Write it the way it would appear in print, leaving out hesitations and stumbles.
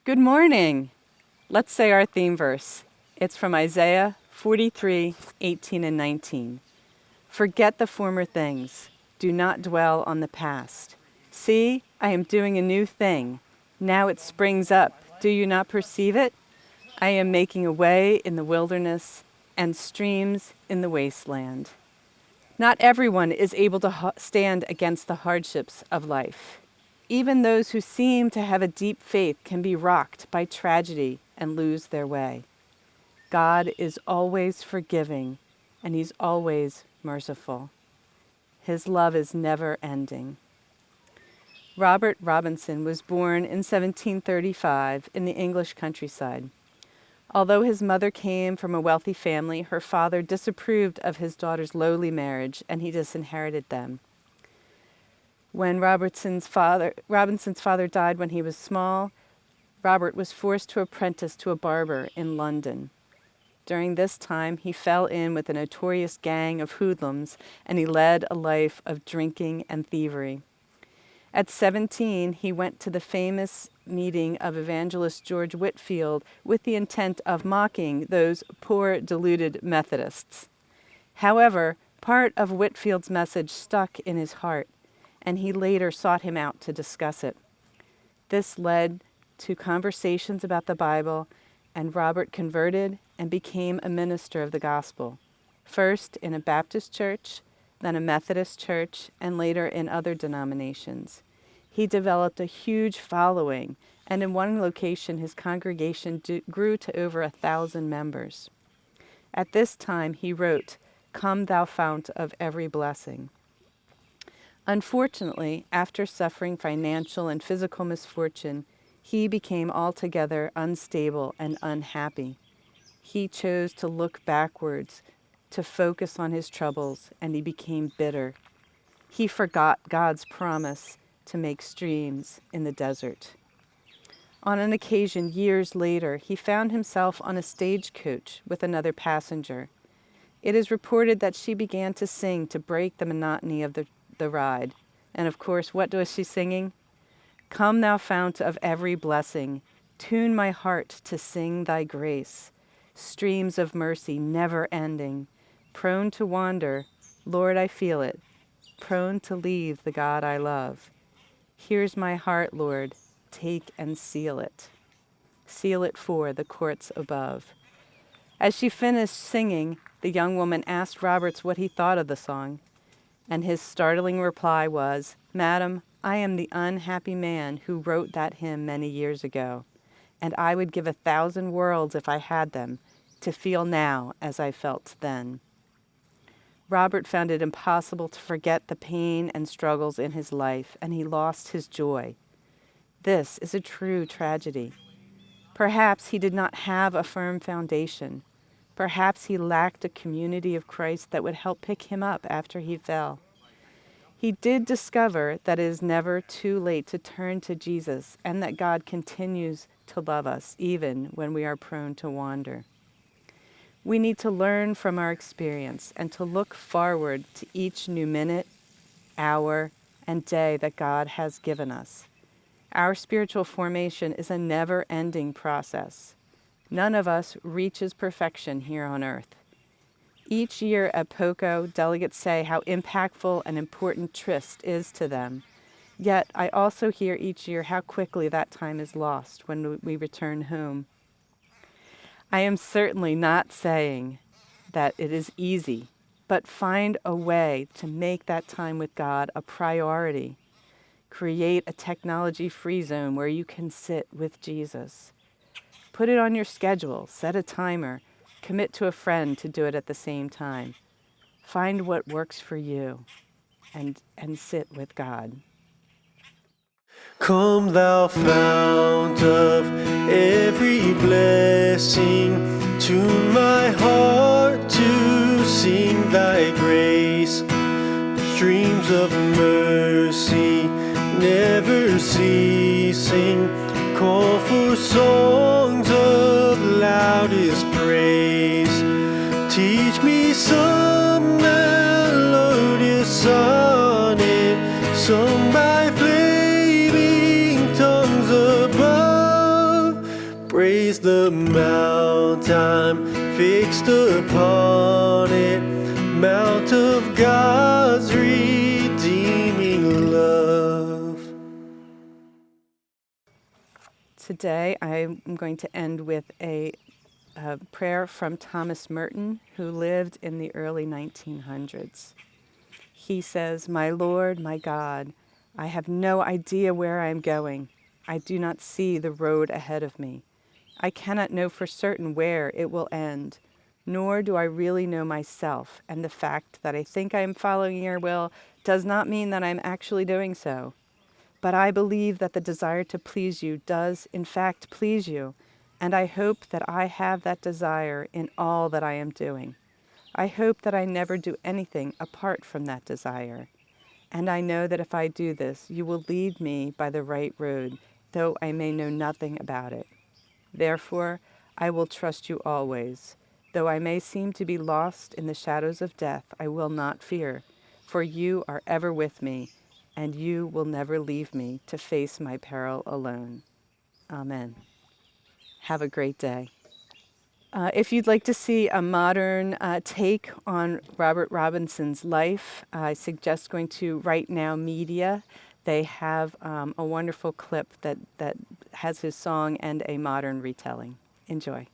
Good morning. Let's say our theme verse. It's from Isaiah 43:18 and 19. Forget the former things. Do not dwell on the past. See, I am doing a new thing. Now it springs up. Do you not perceive it? I am making a way in the wilderness and streams in the wasteland. Not everyone is able to stand against the hardships of life. Even those who seem to have a deep faith can be rocked by tragedy and lose their way. God is always forgiving, and He's always merciful. His love is never ending. Robert Robinson was born in 1735 in the English countryside. Although his mother came from a wealthy family, her father disapproved of his daughter's lowly marriage, and he disinherited them. When Robinson's father died when he was small, Robert was forced to apprentice to a barber in London. During this time, he fell in with a notorious gang of hoodlums, and he led a life of drinking and thievery. At 17, he went to the famous meeting of evangelist George Whitefield with the intent of mocking those poor, deluded Methodists. However, part of Whitefield's message stuck in his heart, and he later sought him out to discuss it. This led to conversations about the Bible, and Robert converted and became a minister of the gospel, first in a Baptist church, then a Methodist church, and later in other denominations. He developed a huge following, and in one location his congregation grew to over 1,000 members. At this time he wrote, "Come thou fount of every blessing." Unfortunately, after suffering financial and physical misfortune, he became altogether unstable and unhappy. He chose to look backwards, to focus on his troubles, and he became bitter. He forgot God's promise to make streams in the desert. On an occasion years later, he found himself on a stagecoach with another passenger. It is reported that she began to sing to break the monotony of the ride. And of course, what was she singing? "Come thou fount of every blessing, tune my heart to sing thy grace. Streams of mercy never ending, prone to wander, Lord, I feel it, prone to leave the God I love. Here's my heart, Lord, take and seal it. Seal it for the courts above." As she finished singing, the young woman asked Roberts what he thought of the song, and his startling reply was, "Madam, I am the unhappy man who wrote that hymn many years ago, and I would give 1,000 worlds if I had them to feel now as I felt then." Robert found it impossible to forget the pain and struggles in his life, and he lost his joy. This is a true tragedy. Perhaps he did not have a firm foundation. Perhaps he lacked a community of Christ that would help pick him up after he fell. He did discover that it is never too late to turn to Jesus, and that God continues to love us even when we are prone to wander. We need to learn from our experience and to look forward to each new minute, hour, and day that God has given us. Our spiritual formation is a never-ending process. None of us reaches perfection here on earth. Each year at POCO, delegates say how impactful and important Tryst is to them. Yet I also hear each year how quickly that time is lost when we return home. I am certainly not saying that it is easy, but find a way to make that time with God a priority. Create a technology-free zone where you can sit with Jesus. Put it on your schedule, set a timer, commit to a friend to do it at the same time. Find what works for you and sit with God. Come thou fount of every blessing, tune my heart to sing thy grace. Streams of mercy never ceasing, call for songs of loudest praise. Teach me some melodious sonnet, sung by flaming tongues above. Praise the mount I'm fixed upon it, mount of God's redeeming love. Today I'm going to end with a prayer from Thomas Merton, who lived in the early 1900s. He says, "My Lord, my God, I have no idea where I am going. I do not see the road ahead of me. I cannot know for certain where it will end, nor do I really know myself, and the fact that I think I am following your will does not mean that I am actually doing so. But I believe that the desire to please you does, in fact, please you, and I hope that I have that desire in all that I am doing. I hope that I never do anything apart from that desire. And I know that if I do this, you will lead me by the right road, though I may know nothing about it. Therefore, I will trust you always. Though I may seem to be lost in the shadows of death, I will not fear, for you are ever with me, and you will never leave me to face my peril alone. Amen." Have a great day. If you'd like to see a modern take on Robert Robinson's life, I suggest going to Right Now Media. They have a wonderful clip that has his song and a modern retelling. Enjoy.